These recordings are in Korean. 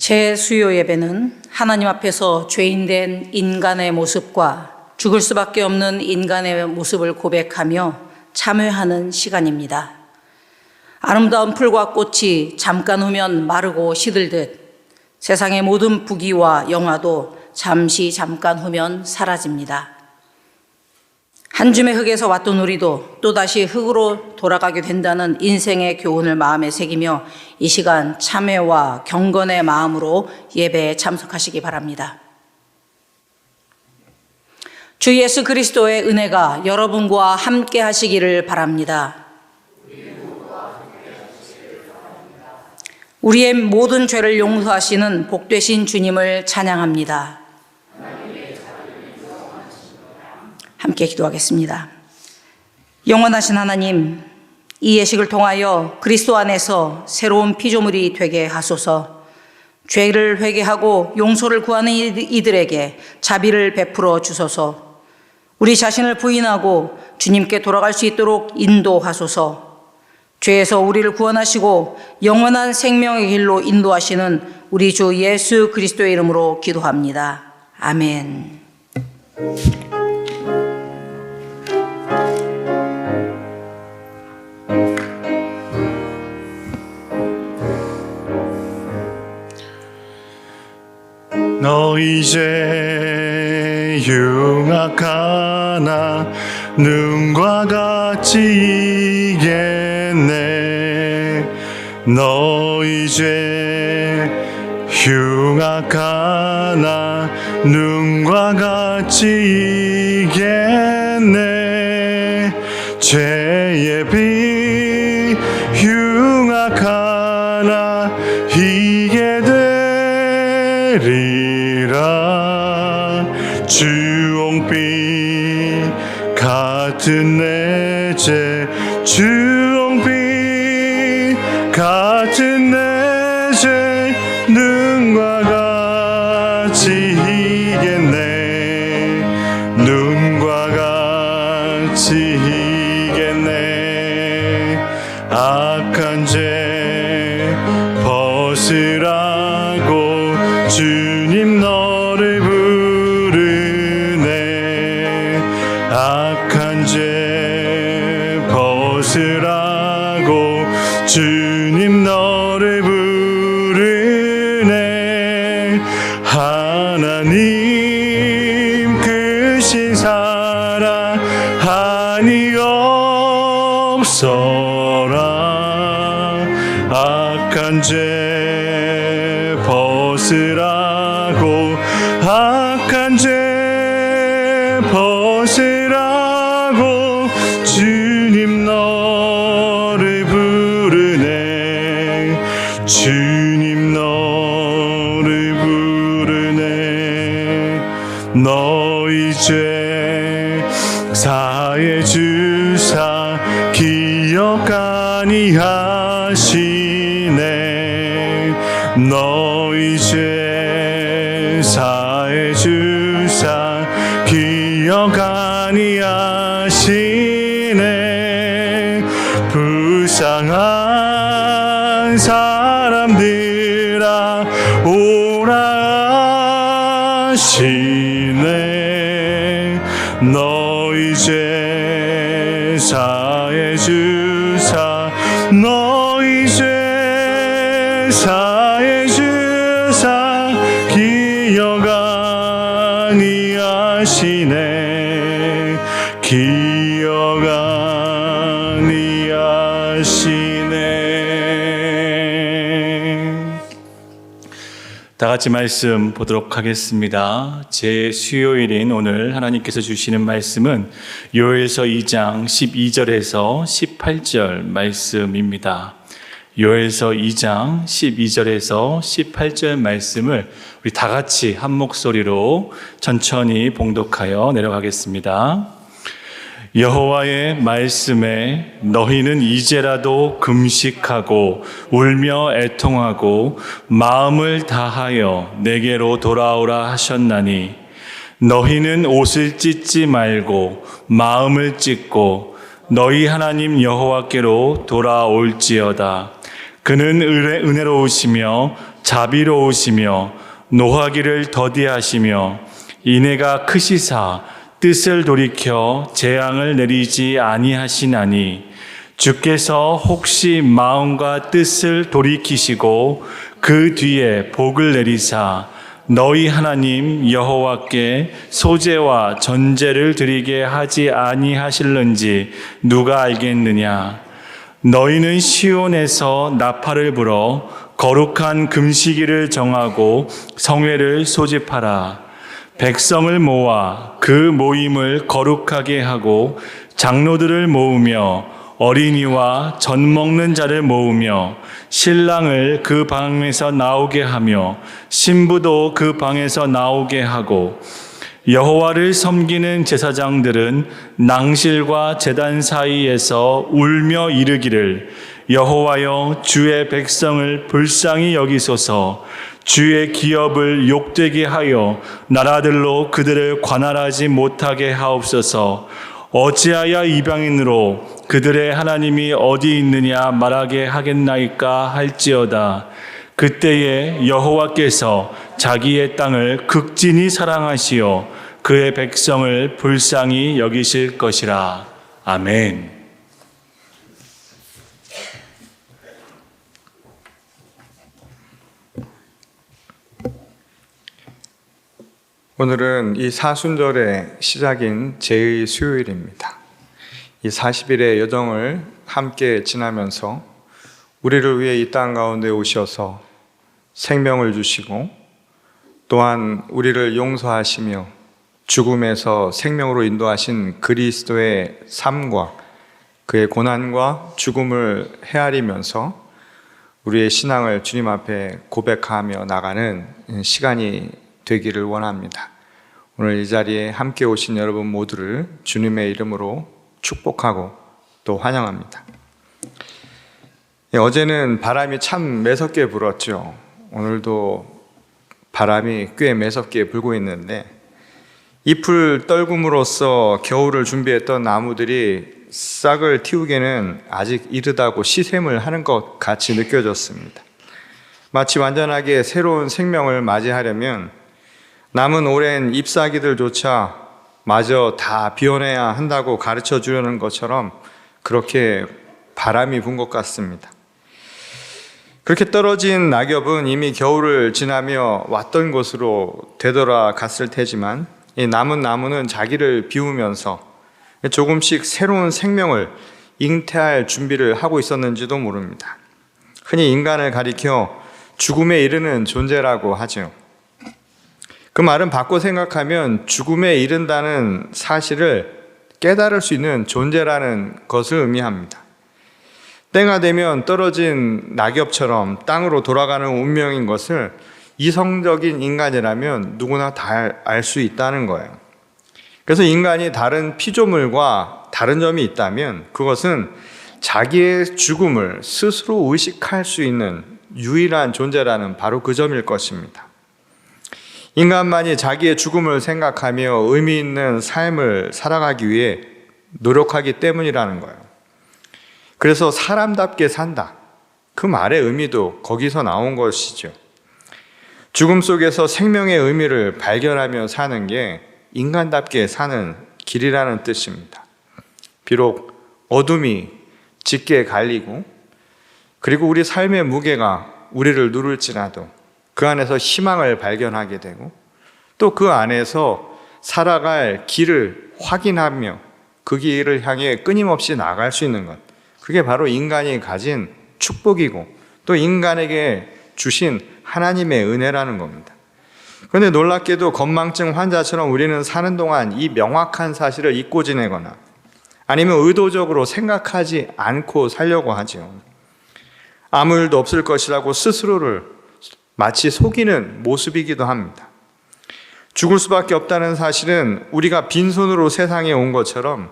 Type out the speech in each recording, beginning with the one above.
제 수요 예배는 하나님 앞에서 죄인된 인간의 모습과 죽을 수밖에 없는 인간의 모습을 고백하며 참회하는 시간입니다. 아름다운 풀과 꽃이 잠깐 후면 마르고 시들듯 세상의 모든 부귀와 영화도 잠깐 후면 사라집니다. 한 줌의 흙에서 왔던 우리도 또다시 흙으로 돌아가게 된다는 인생의 교훈을 마음에 새기며 이 시간 참회와 경건의 마음으로 예배에 참석하시기 바랍니다. 주 예수 그리스도의 은혜가 여러분과 함께 하시기를 바랍니다. 우리의 모든 죄를 용서하시는 복되신 주님을 찬양합니다. 함께 기도하겠습니다. 영원하신 하나님, 이 예식을 통하여 그리스도 안에서 새로운 피조물이 되게 하소서. 죄를 회개하고 용서를 구하는 이들에게 자비를 베풀어 주소서. 우리 자신을 부인하고 주님께 돌아갈 수 있도록 인도하소서. 죄에서 우리를 구원하시고 영원한 생명의 길로 인도하시는 우리 주 예수 그리스도의 이름으로 기도합니다. 아멘. 너 이제 흉악하나 눈과 같이 이겠네. 너 이제 흉악하나 눈과 같이 이겠네. 죄의 비 흉악하나 이게 되리라. 주홍빛 같은 내 죄, 주홍빛 같은 내 죄 눈과 같이 이겠네. 눈과 같이 이겠네. 악한 죄 벗으라고 주님 너를 부르네. 악한 죄 벗으라고 주님 너를 부르네. 하나님 크신 사랑 한이 없어라. 악한 죄 벗으라고, 악한 죄 벗으라고 주님 너를 부르네. 주님 너를 부르네. 너희 죄 사해 주사 기억 아니하시네. 너희 죄 사해 주사 기억 아니하시네. 불쌍한 사람들아 오라 하시네. 너희 죄 사해 주사, 너희 죄 사해 주사 기억 아니하시네. 기억 아니하시네. 다 같이 말씀 보도록 하겠습니다. 제 수요일인 오늘 하나님께서 주시는 말씀은 요엘서 2장 12절에서 18절 말씀입니다. 요엘서 2장 12절에서 18절 말씀을 우리 다 같이 한 목소리로 천천히 봉독하여 내려가겠습니다. 여호와의 말씀에 너희는 이제라도 금식하고 울며 애통하고 마음을 다하여 내게로 돌아오라 하셨나니 너희는 옷을 찢지 말고 마음을 찢고 너희 하나님 여호와께로 돌아올지어다. 그는 은혜로우시며 자비로우시며 노하기를 더디하시며 인애가 크시사 뜻을 돌이켜 재앙을 내리지 아니하시나니 주께서 혹시 마음과 뜻을 돌이키시고 그 뒤에 복을 내리사 너희 하나님 여호와께 소제와 전제를 드리게 하지 아니하실는지 누가 알겠느냐. 너희는 시온에서 나팔을 불어 거룩한 금식일을 정하고 성회를 소집하라. 백성을 모아 그 모임을 거룩하게 하고 장로들을 모으며 어린이와 젖 먹는 자를 모으며 신랑을 그 방에서 나오게 하며 신부도 그 방에서 나오게 하고 여호와를 섬기는 제사장들은 낭실과 제단 사이에서 울며 이르기를 여호와여 주의 백성을 불쌍히 여기소서. 주의 기업을 욕되게 하여 나라들로 그들을 관할하지 못하게 하옵소서. 어찌하여 이방인으로 그들의 하나님이 어디 있느냐 말하게 하겠나이까 할지어다. 그때에 여호와께서 자기의 땅을 극진히 사랑하시어 그의 백성을 불쌍히 여기실 것이라. 아멘. 오늘은 이 사순절의 시작인 제의 수요일입니다. 이 40일의 여정을 함께 지나면서 우리를 위해 이 땅 가운데 오셔서 생명을 주시고 또한 우리를 용서하시며 죽음에서 생명으로 인도하신 그리스도의 삶과 그의 고난과 죽음을 헤아리면서 우리의 신앙을 주님 앞에 고백하며 나가는 시간이 되기를 원합니다. 오늘 이 자리에 함께 오신 여러분 모두를 주님의 이름으로 축복하고 또 환영합니다. 어제는 바람이 참 매섭게 불었죠. 오늘도 바람이 꽤 매섭게 불고 있는데 잎을 떨굼으로써 겨울을 준비했던 나무들이 싹을 틔우기에는 아직 이르다고 시샘을 하는 것 같이 느껴졌습니다. 마치 완전하게 새로운 생명을 맞이하려면 남은 오랜 잎사귀들조차 마저 다 비워내야 한다고 가르쳐 주려는 것처럼 그렇게 바람이 분 것 같습니다. 그렇게 떨어진 낙엽은 이미 겨울을 지나며 왔던 곳으로 되돌아갔을 테지만 이 남은 나무는 자기를 비우면서 조금씩 새로운 생명을 잉태할 준비를 하고 있었는지도 모릅니다. 흔히 인간을 가리켜 죽음에 이르는 존재라고 하죠. 그 말은 바꿔 생각하면 죽음에 이른다는 사실을 깨달을 수 있는 존재라는 것을 의미합니다. 때가 되면 떨어진 낙엽처럼 땅으로 돌아가는 운명인 것을 이성적인 인간이라면 누구나 다 알 수 있다는 거예요. 그래서 인간이 다른 피조물과 다른 점이 있다면 그것은 자기의 죽음을 스스로 의식할 수 있는 유일한 존재라는 바로 그 점일 것입니다. 인간만이 자기의 죽음을 생각하며 의미 있는 삶을 살아가기 위해 노력하기 때문이라는 거예요. 그래서 사람답게 산다. 그 말의 의미도 거기서 나온 것이죠. 죽음 속에서 생명의 의미를 발견하며 사는 게 인간답게 사는 길이라는 뜻입니다. 비록 어둠이 짙게 갈리고 그리고 우리 삶의 무게가 우리를 누를지라도 그 안에서 희망을 발견하게 되고 또 그 안에서 살아갈 길을 확인하며 그 길을 향해 끊임없이 나아갈 수 있는 것, 그게 바로 인간이 가진 축복이고 또 인간에게 주신 하나님의 은혜라는 겁니다. 그런데 놀랍게도 건망증 환자처럼 우리는 사는 동안 이 명확한 사실을 잊고 지내거나 아니면 의도적으로 생각하지 않고 살려고 하죠. 아무 일도 없을 것이라고 스스로를 마치 속이는 모습이기도 합니다. 죽을 수밖에 없다는 사실은 우리가 빈손으로 세상에 온 것처럼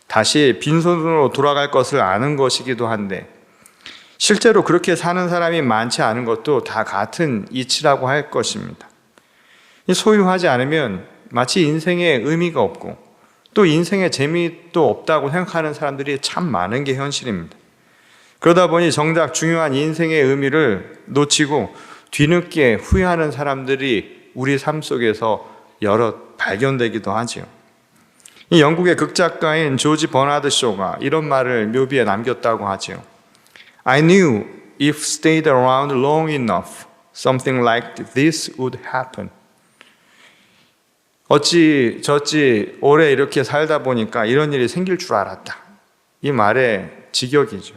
다시 빈손으로 돌아갈 것을 아는 것이기도 한데 실제로 그렇게 사는 사람이 많지 않은 것도 다 같은 이치라고 할 것입니다. 소유하지 않으면 마치 인생에 의미가 없고 또 인생에 재미도 없다고 생각하는 사람들이 참 많은 게 현실입니다. 그러다 보니 정작 중요한 인생의 의미를 놓치고 뒤늦게 후회하는 사람들이 우리 삶 속에서 여럿 발견되기도 하지요. 이 영국의 극작가인 조지 버나드 쇼가 이런 말을 묘비에 남겼다고 하지요. I knew if stayed around long enough, something like this would happen. 어찌저찌 오래 이렇게 살다 보니까 이런 일이 생길 줄 알았다. 이 말의 직역이죠.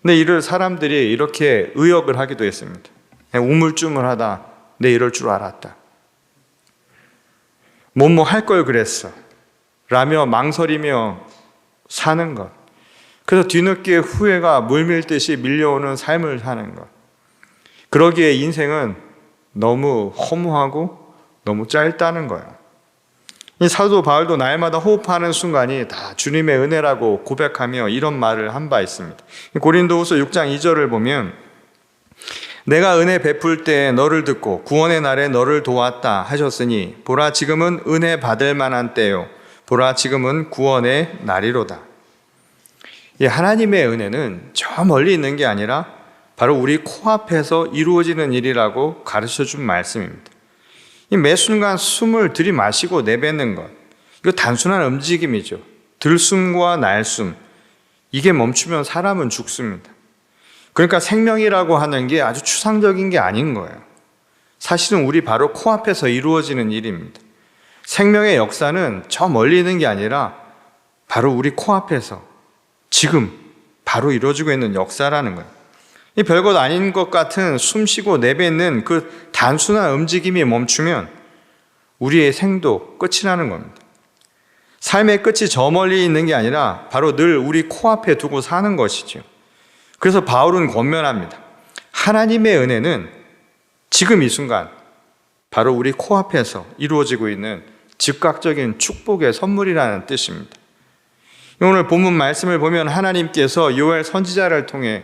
근데 이를 사람들이 이렇게 의역을 하기도 했습니다. 우물쭈물하다. 내 이럴 줄 알았다. 뭐뭐 할 걸 그랬어. 라며 망설이며 사는 것. 그래서 뒤늦게 후회가 물밀듯이 밀려오는 삶을 사는 것. 그러기에 인생은 너무 허무하고 너무 짧다는 거예요. 이 사도 바울도 날마다 호흡하는 순간이 다 주님의 은혜라고 고백하며 이런 말을 한 바 있습니다. 고린도후서 6장 2절을 보면 내가 은혜 베풀 때 너를 듣고 구원의 날에 너를 도왔다 하셨으니 보라 지금은 은혜 받을 만한 때요 보라 지금은 구원의 날이로다. 이 하나님의 은혜는 저 멀리 있는 게 아니라 바로 우리 코앞에서 이루어지는 일이라고 가르쳐준 말씀입니다. 이 매 순간 숨을 들이마시고 내뱉는 것, 이거 단순한 움직임이죠. 들숨과 날숨, 이게 멈추면 사람은 죽습니다. 그러니까 생명이라고 하는 게 아주 추상적인 게 아닌 거예요. 사실은 우리 바로 코앞에서 이루어지는 일입니다. 생명의 역사는 저 멀리 있는 게 아니라 바로 우리 코앞에서 지금 바로 이루어지고 있는 역사라는 거예요. 이 별것 아닌 것 같은 숨쉬고 내뱉는 그 단순한 움직임이 멈추면 우리의 생도 끝이 나는 겁니다. 삶의 끝이 저 멀리 있는 게 아니라 바로 늘 우리 코앞에 두고 사는 것이죠. 그래서 바울은 권면합니다. 하나님의 은혜는 지금 이 순간 바로 우리 코앞에서 이루어지고 있는 즉각적인 축복의 선물이라는 뜻입니다. 오늘 본문 말씀을 보면 하나님께서 요엘 선지자를 통해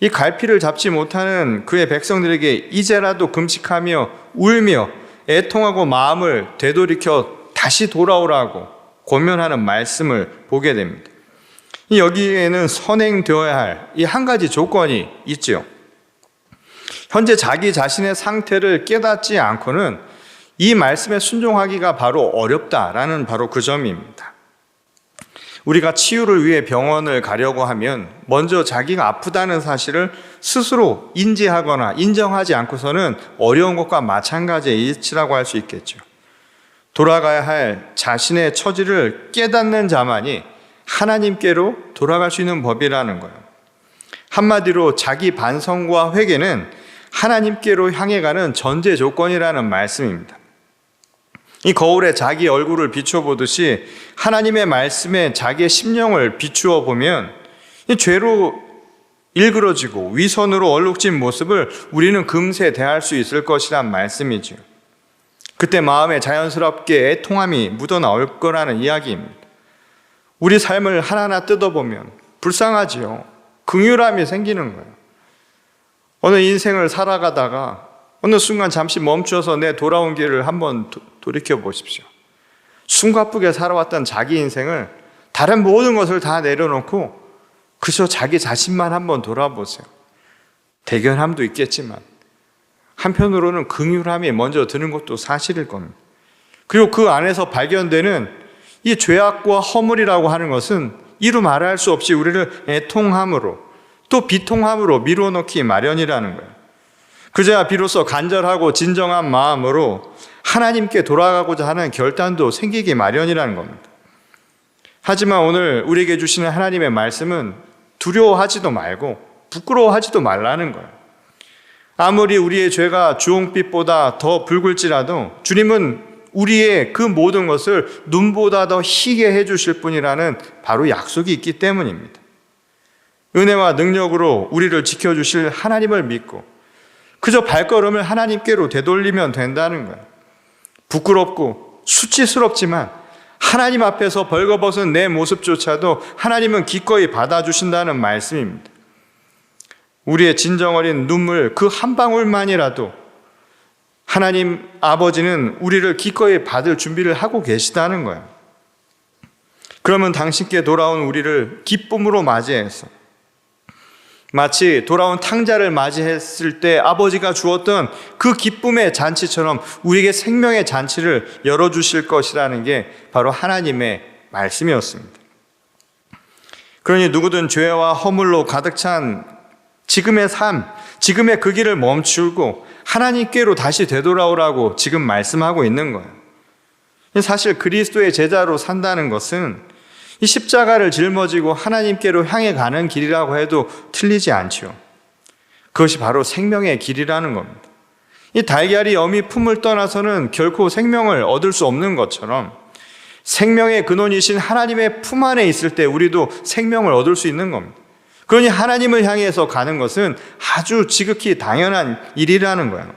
이 갈피를 잡지 못하는 그의 백성들에게 이제라도 금식하며 울며 애통하고 마음을 되돌이켜 다시 돌아오라고 권면하는 말씀을 보게 됩니다. 여기에는 선행되어야 할 이 한 가지 조건이 있죠. 현재 자기 자신의 상태를 깨닫지 않고는 이 말씀에 순종하기가 바로 어렵다라는 바로 그 점입니다. 우리가 치유를 위해 병원을 가려고 하면 먼저 자기가 아프다는 사실을 스스로 인지하거나 인정하지 않고서는 어려운 것과 마찬가지의 이치라고 할 수 있겠죠. 돌아가야 할 자신의 처지를 깨닫는 자만이 하나님께로 돌아갈 수 있는 법이라는 거예요. 한마디로 자기 반성과 회개는 하나님께로 향해 가는 전제 조건이라는 말씀입니다. 이 거울에 자기 얼굴을 비춰보듯이 하나님의 말씀에 자기의 심령을 비추어 보면 이 죄로 일그러지고 위선으로 얼룩진 모습을 우리는 금세 대할 수 있을 것이란 말씀이죠. 그때 마음에 자연스럽게 애통함이 묻어나올 거라는 이야기입니다. 우리 삶을 하나하나 뜯어보면 불쌍하지요. 긍휼함이 생기는 거예요. 어느 인생을 살아가다가 어느 순간 잠시 멈춰서 내 돌아온 길을 한번 돌이켜 보십시오. 숨가쁘게 살아왔던 자기 인생을 다른 모든 것을 다 내려놓고 그저 자기 자신만 한번 돌아보세요. 대견함도 있겠지만 한편으로는 긍휼함이 먼저 드는 것도 사실일 겁니다. 그리고 그 안에서 발견되는 이 죄악과 허물이라고 하는 것은 이루 말할 수 없이 우리를 애통함으로 또 비통함으로 미뤄놓기 마련이라는 거예요. 그제야 비로소 간절하고 진정한 마음으로 하나님께 돌아가고자 하는 결단도 생기기 마련이라는 겁니다. 하지만 오늘 우리에게 주시는 하나님의 말씀은 두려워하지도 말고 부끄러워하지도 말라는 거예요. 아무리 우리의 죄가 주홍빛보다 더 붉을지라도 주님은 우리의 그 모든 것을 눈보다 더 희게 해주실 분이라는 바로 약속이 있기 때문입니다. 은혜와 능력으로 우리를 지켜주실 하나님을 믿고 그저 발걸음을 하나님께로 되돌리면 된다는 거예요. 부끄럽고 수치스럽지만 하나님 앞에서 벌거벗은 내 모습조차도 하나님은 기꺼이 받아주신다는 말씀입니다. 우리의 진정 어린 눈물 그 한 방울만이라도 하나님 아버지는 우리를 기꺼이 받을 준비를 하고 계시다는 거예요. 그러면 당신께 돌아온 우리를 기쁨으로 맞이해서 마치 돌아온 탕자를 맞이했을 때 아버지가 주었던 그 기쁨의 잔치처럼 우리에게 생명의 잔치를 열어주실 것이라는 게 바로 하나님의 말씀이었습니다. 그러니 누구든 죄와 허물로 가득 찬 지금의 삶, 지금의 그 길을 멈추고 하나님께로 다시 되돌아오라고 지금 말씀하고 있는 거예요. 사실 그리스도의 제자로 산다는 것은 이 십자가를 짊어지고 하나님께로 향해 가는 길이라고 해도 틀리지 않죠. 그것이 바로 생명의 길이라는 겁니다. 이 달걀이 어미 품을 떠나서는 결코 생명을 얻을 수 없는 것처럼 생명의 근원이신 하나님의 품 안에 있을 때 우리도 생명을 얻을 수 있는 겁니다. 그러니 하나님을 향해서 가는 것은 아주 지극히 당연한 일이라는 거예요.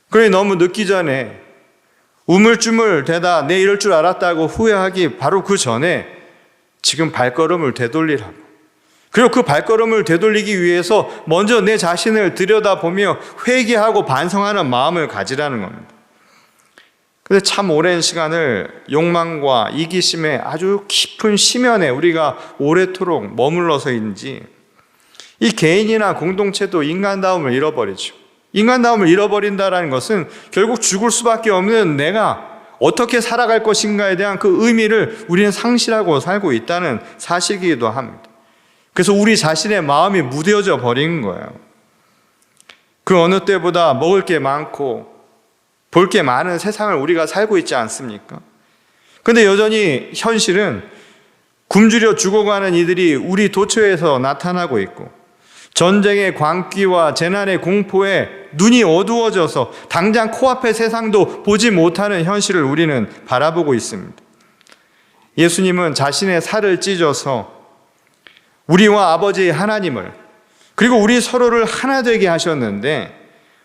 그러니 너무 늦기 전에 우물쭈물 대다 내 이럴 줄 알았다고 후회하기 바로 그 전에 지금 발걸음을 되돌리라고. 그리고 그 발걸음을 되돌리기 위해서 먼저 내 자신을 들여다보며 회개하고 반성하는 마음을 가지라는 겁니다. 근데 참 오랜 시간을 욕망과 이기심의 아주 깊은 심연에 우리가 오래도록 머물러서인지 이 개인이나 공동체도 인간다움을 잃어버리죠. 인간다움을 잃어버린다는 것은 결국 죽을 수밖에 없는 내가 어떻게 살아갈 것인가에 대한 그 의미를 우리는 상실하고 살고 있다는 사실이기도 합니다. 그래서 우리 자신의 마음이 무뎌져 버린 거예요. 그 어느 때보다 먹을 게 많고 볼 게 많은 세상을 우리가 살고 있지 않습니까? 그런데 여전히 현실은 굶주려 죽어가는 이들이 우리 도처에서 나타나고 있고 전쟁의 광기와 재난의 공포에 눈이 어두워져서 당장 코앞의 세상도 보지 못하는 현실을 우리는 바라보고 있습니다. 예수님은 자신의 살을 찢어서 우리와 아버지 하나님을 그리고 우리 서로를 하나 되게 하셨는데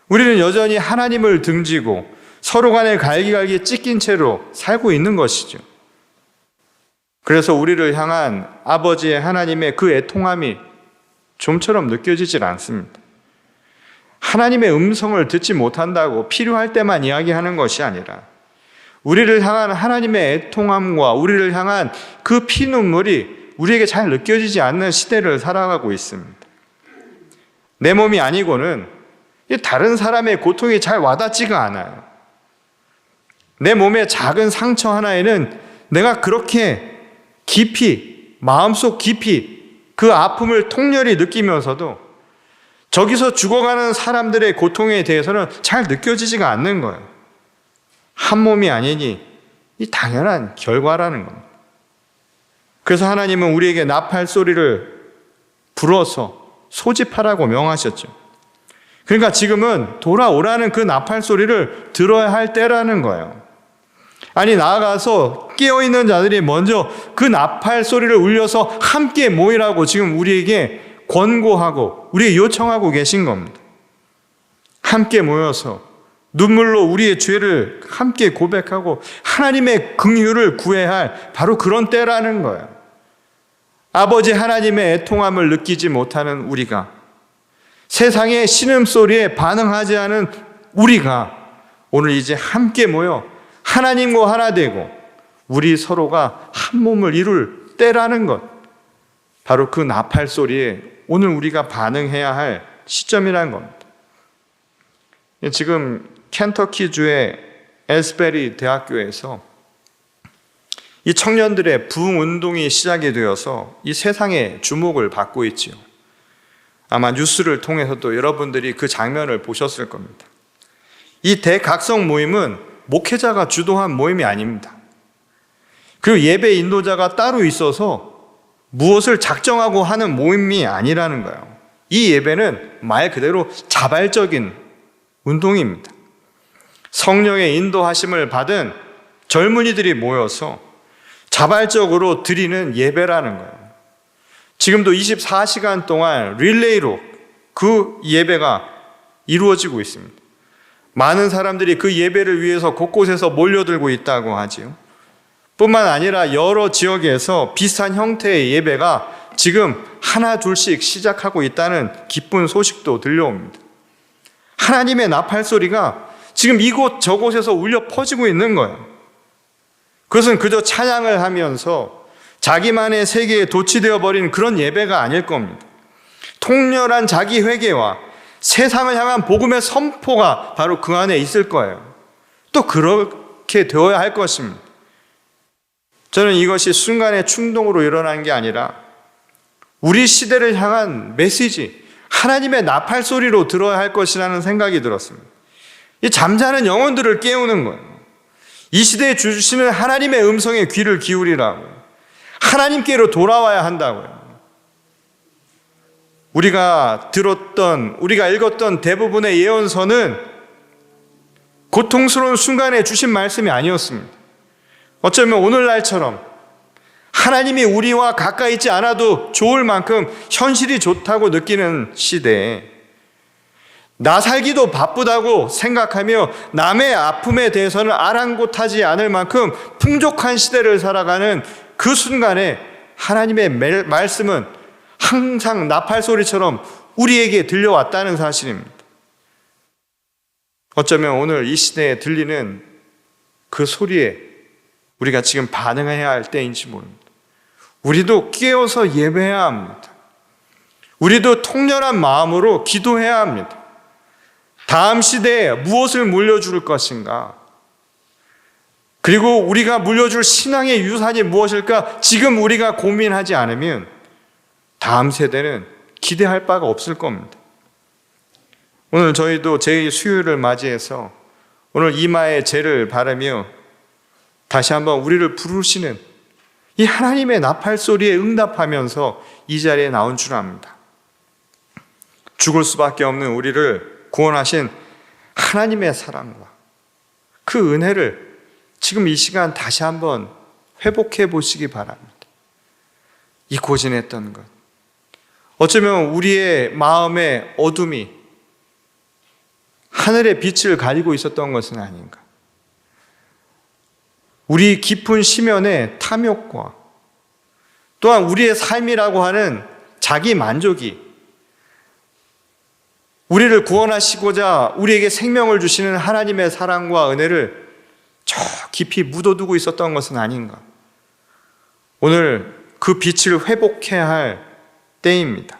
우리는 여전히 하나님을 등지고 서로 간에 갈기갈기 찢긴 채로 살고 있는 것이죠. 그래서 우리를 향한 아버지의 하나님의 그 애통함이 좀처럼 느껴지질 않습니다. 하나님의 음성을 듣지 못한다고 필요할 때만 이야기하는 것이 아니라 우리를 향한 하나님의 애통함과 우리를 향한 그 피눈물이 우리에게 잘 느껴지지 않는 시대를 살아가고 있습니다. 내 몸이 아니고는 다른 사람의 고통이 잘 와닿지가 않아요. 내 몸의 작은 상처 하나에는 내가 그렇게 깊이, 마음속 깊이 그 아픔을 통렬히 느끼면서도 저기서 죽어가는 사람들의 고통에 대해서는 잘 느껴지지가 않는 거예요. 한 몸이 아니니 이 당연한 결과라는 겁니다. 그래서 하나님은 우리에게 나팔 소리를 불어서 소집하라고 명하셨죠. 그러니까 지금은 돌아오라는 그 나팔 소리를 들어야 할 때라는 거예요. 아니 나아가서 깨어있는 자들이 먼저 그 나팔 소리를 울려서 함께 모이라고 지금 우리에게 권고하고 우리에게 요청하고 계신 겁니다. 함께 모여서 눈물로 우리의 죄를 함께 고백하고 하나님의 긍휼을 구해야 할 바로 그런 때라는 거예요. 아버지 하나님의 애통함을 느끼지 못하는 우리가, 세상의 신음소리에 반응하지 않은 우리가 오늘 이제 함께 모여 하나님과 하나 되고 우리 서로가 한 몸을 이룰 때라는 것, 바로 그 나팔 소리에 오늘 우리가 반응해야 할 시점이라는 겁니다. 지금 켄터키주의 엘스베리 대학교에서 이 청년들의 부흥운동이 시작이 되어서 이 세상의 주목을 받고 있지요. 아마 뉴스를 통해서도 여러분들이 그 장면을 보셨을 겁니다. 이 대각성 모임은 목회자가 주도한 모임이 아닙니다. 그리고 예배 인도자가 따로 있어서 무엇을 작정하고 하는 모임이 아니라는 거예요. 이 예배는 말 그대로 자발적인 운동입니다. 성령의 인도하심을 받은 젊은이들이 모여서 자발적으로 드리는 예배라는 거예요. 지금도 24시간 동안 릴레이로 그 예배가 이루어지고 있습니다. 많은 사람들이 그 예배를 위해서 곳곳에서 몰려들고 있다고 하지요. 뿐만 아니라 여러 지역에서 비슷한 형태의 예배가 지금 하나 둘씩 시작하고 있다는 기쁜 소식도 들려옵니다. 하나님의 나팔 소리가 지금 이곳 저곳에서 울려 퍼지고 있는 거예요. 그것은 그저 찬양을 하면서 자기만의 세계에 도취되어 버린 그런 예배가 아닐 겁니다. 통렬한 자기 회개와 세상을 향한 복음의 선포가 바로 그 안에 있을 거예요. 또 그렇게 되어야 할 것입니다. 저는 이것이 순간의 충동으로 일어난 게 아니라 우리 시대를 향한 메시지, 하나님의 나팔 소리로 들어야 할 것이라는 생각이 들었습니다. 이 잠자는 영혼들을 깨우는 거예요. 이 시대에 주시는 하나님의 음성에 귀를 기울이라고요. 하나님께로 돌아와야 한다고요. 우리가 들었던, 우리가 읽었던 대부분의 예언서는 고통스러운 순간에 주신 말씀이 아니었습니다. 어쩌면 오늘날처럼 하나님이 우리와 가까이 있지 않아도 좋을 만큼 현실이 좋다고 느끼는 시대에 나 살기도 바쁘다고 생각하며 남의 아픔에 대해서는 아랑곳하지 않을 만큼 풍족한 시대를 살아가는 그 순간에 하나님의 말씀은 항상 나팔 소리처럼 우리에게 들려왔다는 사실입니다. 어쩌면 오늘 이 시대에 들리는 그 소리에 우리가 지금 반응해야 할 때인지 모릅니다. 우리도 깨어서 예배해야 합니다. 우리도 통렬한 마음으로 기도해야 합니다. 다음 시대에 무엇을 물려줄 것인가? 그리고 우리가 물려줄 신앙의 유산이 무엇일까? 지금 우리가 고민하지 않으면 다음 세대는 기대할 바가 없을 겁니다. 오늘 저희도 제2수요일을 맞이해서 오늘 이마에 제를 바르며 다시 한번 우리를 부르시는 이 하나님의 나팔 소리에 응답하면서 이 자리에 나온 줄 압니다. 죽을 수밖에 없는 우리를 구원하신 하나님의 사랑과 그 은혜를 지금 이 시간 다시 한번 회복해 보시기 바랍니다. 이 고진했던 것, 어쩌면 우리의 마음의 어둠이 하늘의 빛을 가리고 있었던 것은 아닌가. 우리 깊은 심연의 탐욕과 또한 우리의 삶이라고 하는 자기 만족이 우리를 구원하시고자 우리에게 생명을 주시는 하나님의 사랑과 은혜를 저 깊이 묻어두고 있었던 것은 아닌가. 오늘 그 빛을 회복해야 할 때입니다.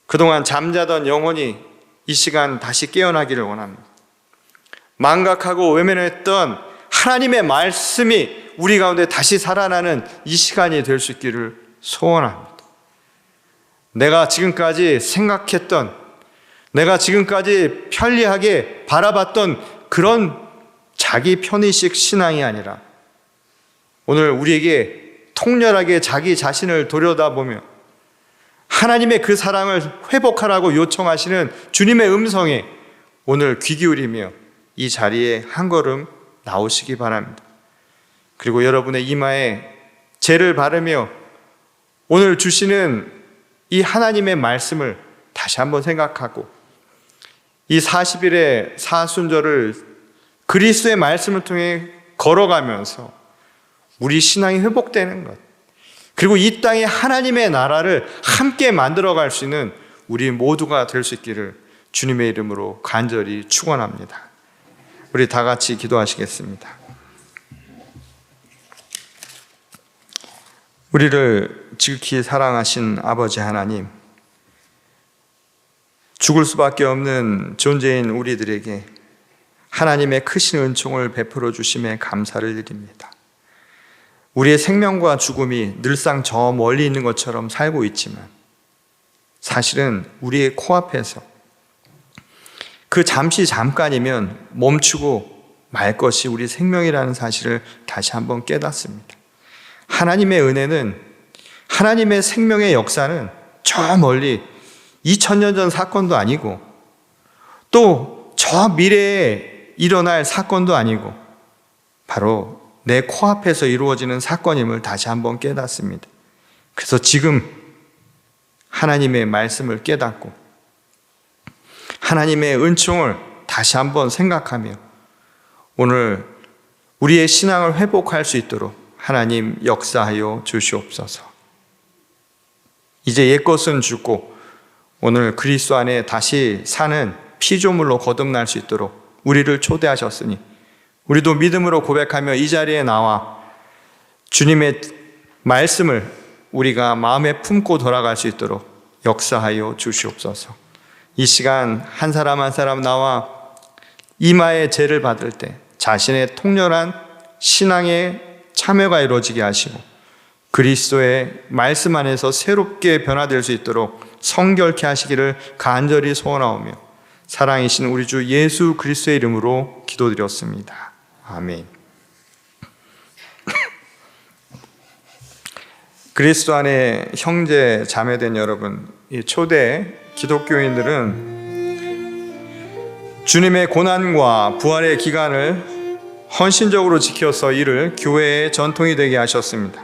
그동안 잠자던 영혼이 이 시간 다시 깨어나기를 원합니다. 망각하고 외면했던 하나님의 말씀이 우리 가운데 다시 살아나는 이 시간이 될 수 있기를 소원합니다. 내가 지금까지 생각했던, 내가 지금까지 편리하게 바라봤던 그런 자기 편의식 신앙이 아니라 오늘 우리에게 통렬하게 자기 자신을 돌려다보며 하나님의 그 사랑을 회복하라고 요청하시는 주님의 음성에 오늘 귀 기울이며 이 자리에 한 걸음 나오시기 바랍니다. 그리고 여러분의 이마에 제를 바르며 오늘 주시는 이 하나님의 말씀을 다시 한번 생각하고 이 40일의 사순절을 그리스도의 말씀을 통해 걸어가면서 우리 신앙이 회복되는 것, 그리고 이 땅에 하나님의 나라를 함께 만들어갈 수 있는 우리 모두가 될 수 있기를 주님의 이름으로 간절히 축원합니다. 우리 다 같이 기도하시겠습니다. 우리를 지극히 사랑하신 아버지 하나님, 죽을 수밖에 없는 존재인 우리들에게 하나님의 크신 은총을 베풀어 주심에 감사를 드립니다. 우리의 생명과 죽음이 늘상 저 멀리 있는 것처럼 살고 있지만 사실은 우리의 코앞에서 그 잠깐이면 멈추고 말 것이 우리 생명이라는 사실을 다시 한번 깨닫습니다. 하나님의 은혜는, 하나님의 생명의 역사는 저 멀리 2000년 전 사건도 아니고 또 저 미래에 일어날 사건도 아니고 바로 내 코앞에서 이루어지는 사건임을 다시 한번 깨닫습니다. 그래서 지금 하나님의 말씀을 깨닫고 하나님의 은총을 다시 한번 생각하며 오늘 우리의 신앙을 회복할 수 있도록 하나님 역사하여 주시옵소서. 이제 옛것은 죽고 오늘 그리스도 안에 다시 사는 피조물로 거듭날 수 있도록 우리를 초대하셨으니 우리도 믿음으로 고백하며 이 자리에 나와 주님의 말씀을 우리가 마음에 품고 돌아갈 수 있도록 역사하여 주시옵소서. 이 시간 한 사람 한 사람 나와 이마에 제를 받을 때 자신의 통렬한 신앙의 참여가 이루어지게 하시고 그리스도의 말씀 안에서 새롭게 변화될 수 있도록 성결케 하시기를 간절히 소원하오며 사랑이신 우리 주 예수 그리스도의 이름으로 기도드렸습니다. 아멘. 그리스도 안에 형제 자매된 여러분, 이 초대 기독교인들은 주님의 고난과 부활의 기간을 헌신적으로 지켜서 이를 교회의 전통이 되게 하셨습니다.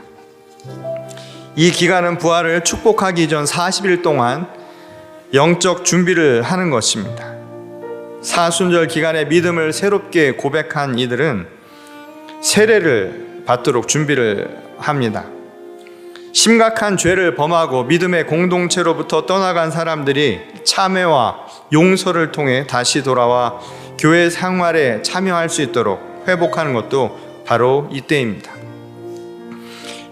이 기간은 부활을 축복하기 전 40일 동안 영적 준비를 하는 것입니다. 사순절 기간의 믿음을 새롭게 고백한 이들은 세례를 받도록 준비를 합니다. 심각한 죄를 범하고 믿음의 공동체로부터 떠나간 사람들이 참회와 용서를 통해 다시 돌아와 교회 생활에 참여할 수 있도록 회복하는 것도 바로 이때입니다.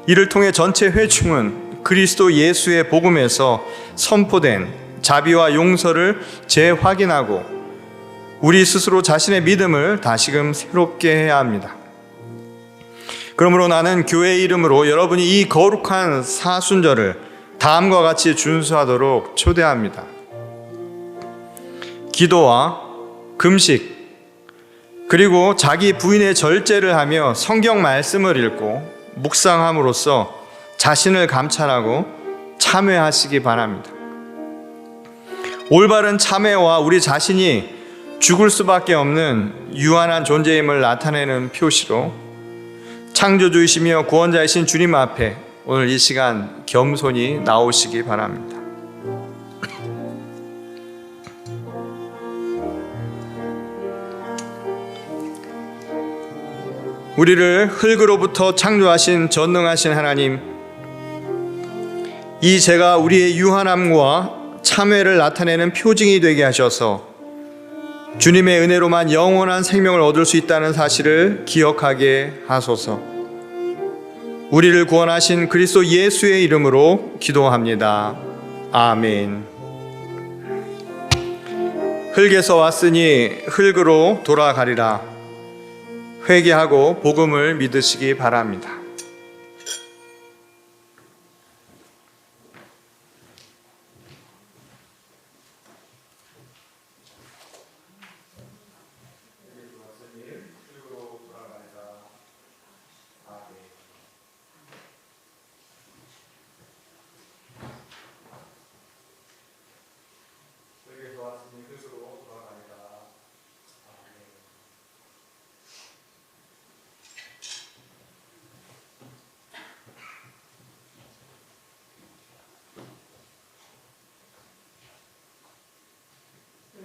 이를 통해 전체 회중은 그리스도 예수의 복음에서 선포된 자비와 용서를 재확인하고 우리 스스로 자신의 믿음을 다시금 새롭게 해야 합니다. 그러므로 나는 교회의 이름으로 여러분이 이 거룩한 사순절을 다음과 같이 준수하도록 초대합니다. 기도와 금식, 그리고 자기 부인의 절제를 하며 성경 말씀을 읽고 묵상함으로써 자신을 감찰하고 참회하시기 바랍니다. 올바른 참회와 우리 자신이 죽을 수밖에 없는 유한한 존재임을 나타내는 표시로 창조주이시며 구원자이신 주님 앞에 오늘 이 시간 겸손히 나오시기 바랍니다. 우리를 흙으로부터 창조하신 전능하신 하나님, 이 제가 우리의 유한함과 참회를 나타내는 표징이 되게 하셔서 주님의 은혜로만 영원한 생명을 얻을 수 있다는 사실을 기억하게 하소서. 우리를 구원하신 그리스도 예수의 이름으로 기도합니다. 아멘. 흙에서 왔으니 흙으로 돌아가리라. 회개하고 복음을 믿으시기 바랍니다.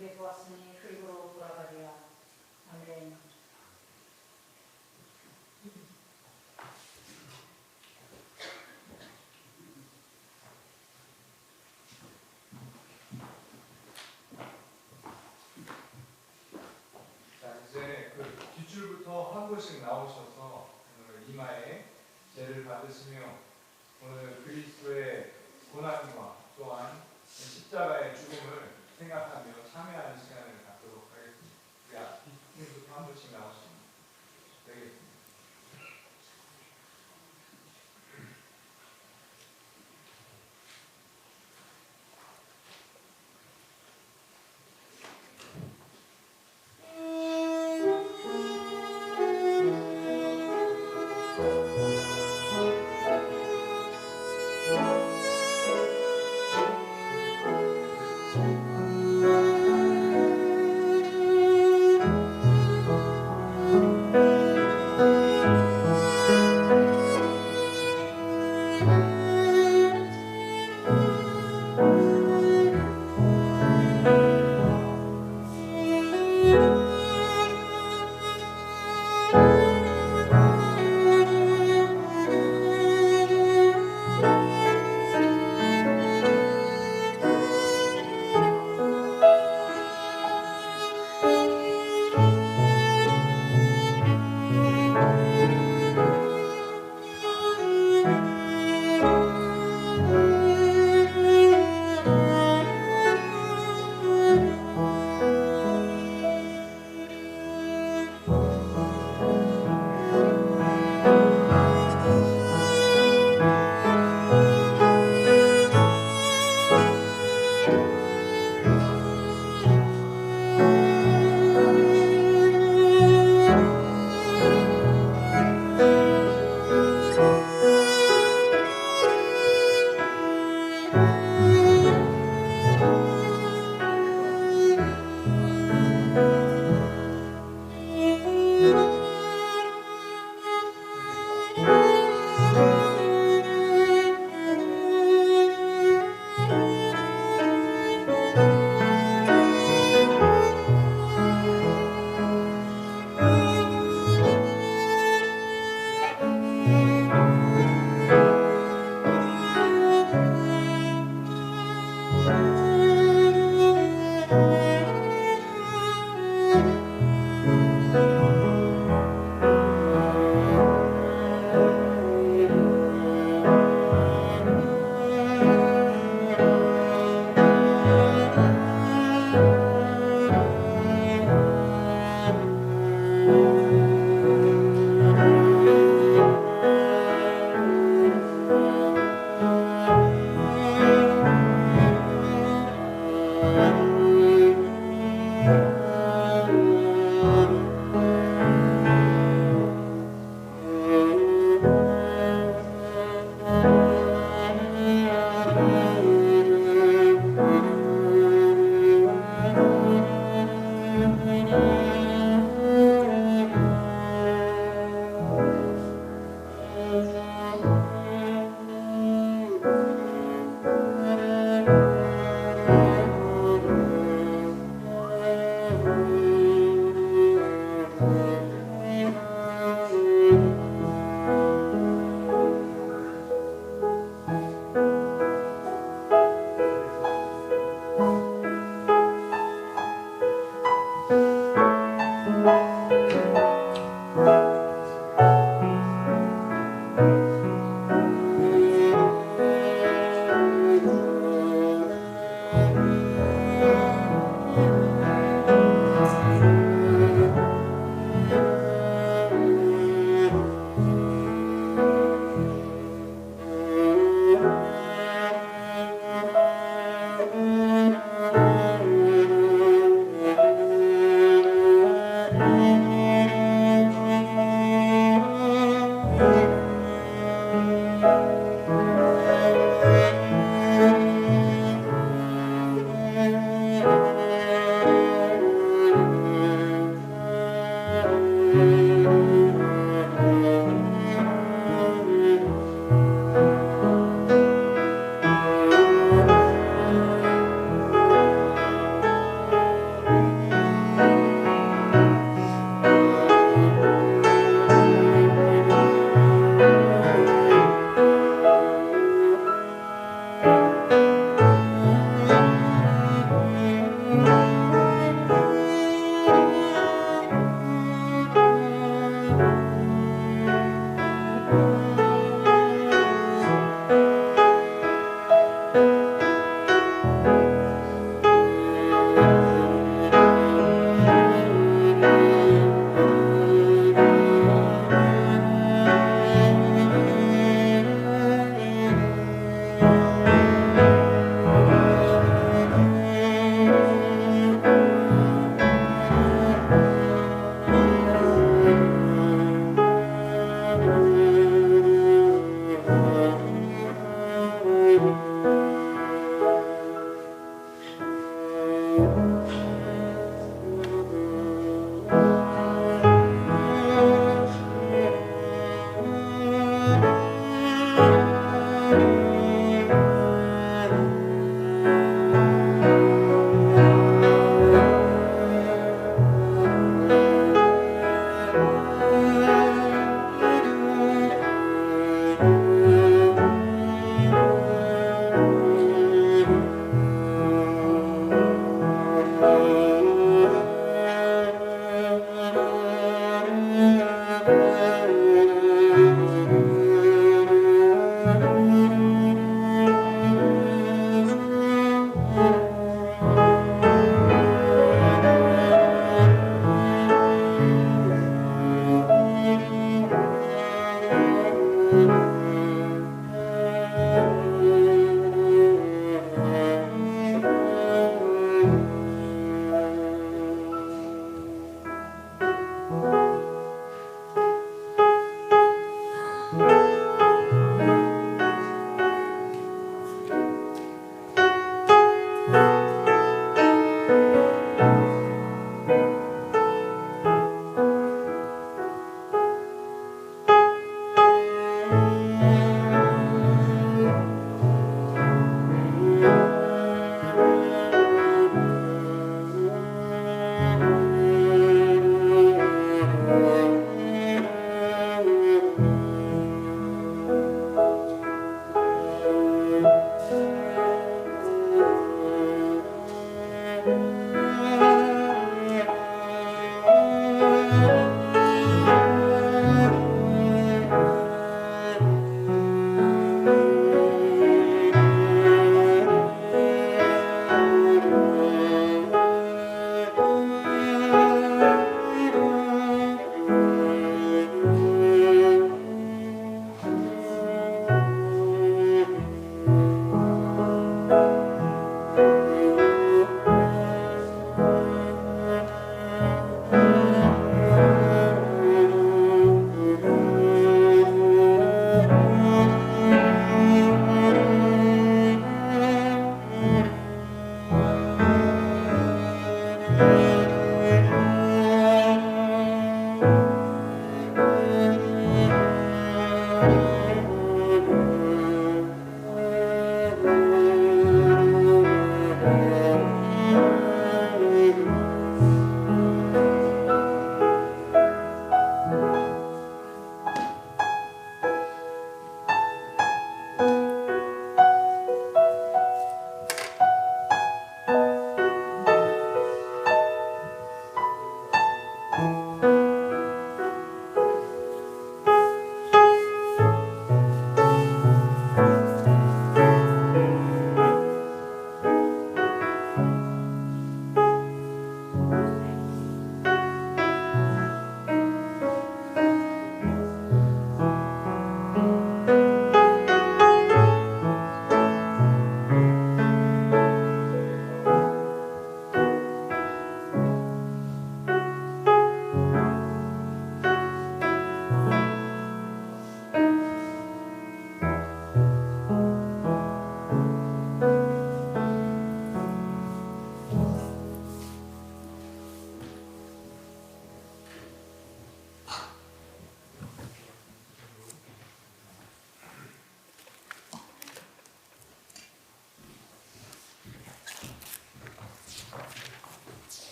흙에서 왔으니 흙으로 돌아가리라. 아멘. 자, 이제 그 뒷줄부터 한 분씩 나오셔서 오늘 이마에 제를 받으시며 오늘 그리스도의 고난과 또한 십자가의 죽음을 생각하며 참여하는 시간을 갖도록 하겠습니다. 우리 뒷줄부터 한 분씩 나오시면 되겠습니다.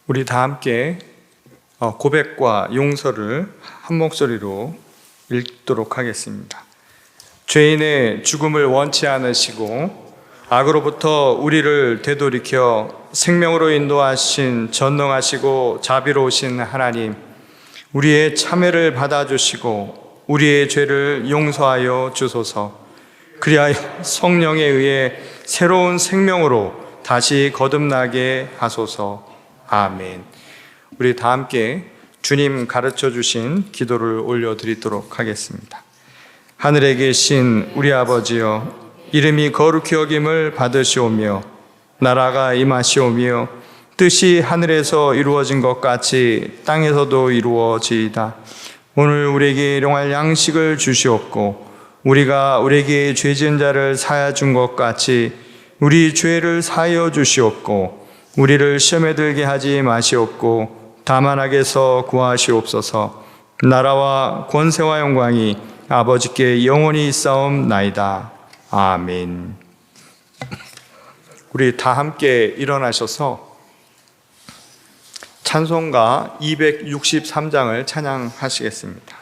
우리 다 함께 고백과 용서를 한 목소리로 읽도록 하겠습니다. 죄인의 죽음을 원치 않으시고 악으로부터 우리를 되돌이켜 생명으로 인도하신 전능하시고 자비로우신 하나님, 우리의 참회를 받아주시고 우리의 죄를 용서하여 주소서. 그리하여 성령에 의해 새로운 생명으로 다시 거듭나게 하소서. 아멘. 우리 다 함께 주님 가르쳐 주신 기도를 올려드리도록 하겠습니다. 하늘에 계신 우리 아버지여, 이름이 거룩히 여김을 받으시오며 나라가 임하시오며 뜻이 하늘에서 이루어진 것 같이 땅에서도 이루어지이다. 오늘 우리에게 일용할 양식을 주시옵고 우리가 우리에게 죄 지은 자를 사하여 준 것 같이 우리 죄를 사하여 주시옵고 우리를 시험에 들게 하지 마시옵고 다만 악에서 구하시옵소서. 나라와 권세와 영광이 아버지께 영원히 있사옵나이다. 아멘. 우리 다 함께 일어나셔서 찬송가 263장을 찬양하시겠습니다.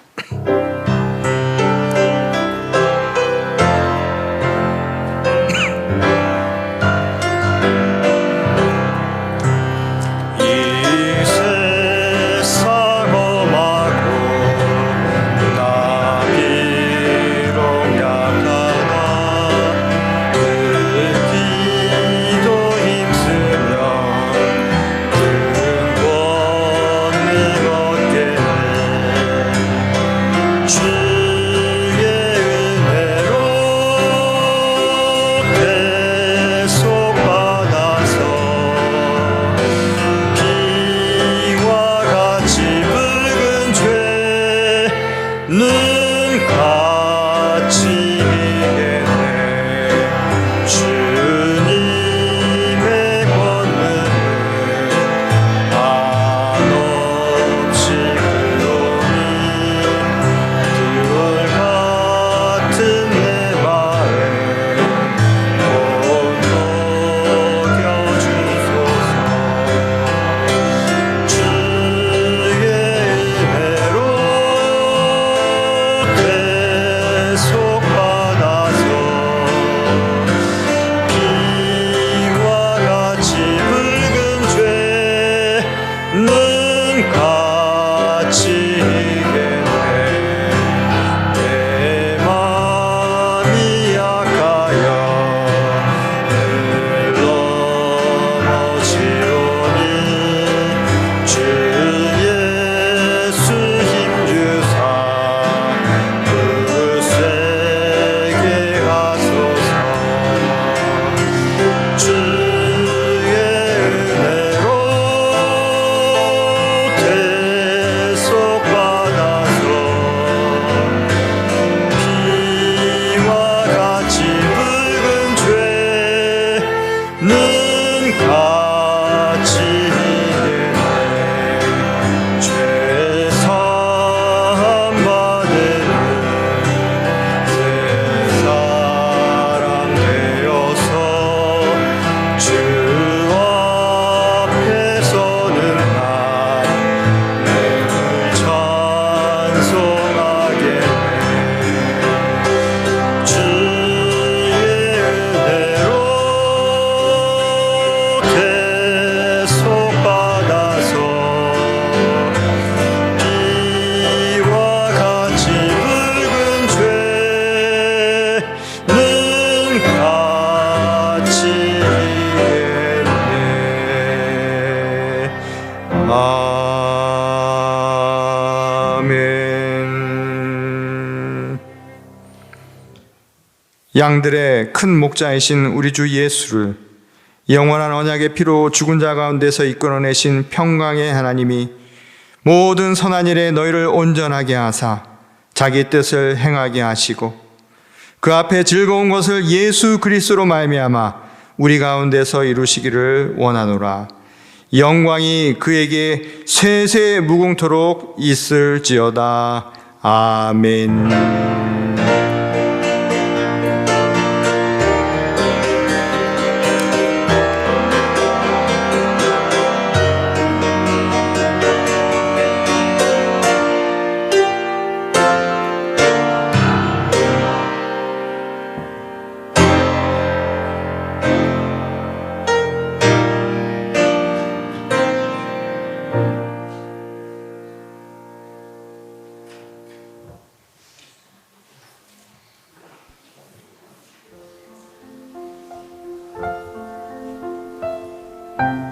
양들의 큰 목자이신 우리 주 예수를 영원한 언약의 피로 죽은 자 가운데서 이끌어내신 평강의 하나님이 모든 선한 일에 너희를 온전하게 하사 자기 뜻을 행하게 하시고 그 앞에 즐거운 것을 예수 그리스도로 말미암아 우리 가운데서 이루시기를 원하노라. 영광이 그에게 세세 무궁토록 있을지어다. 아멘. 네.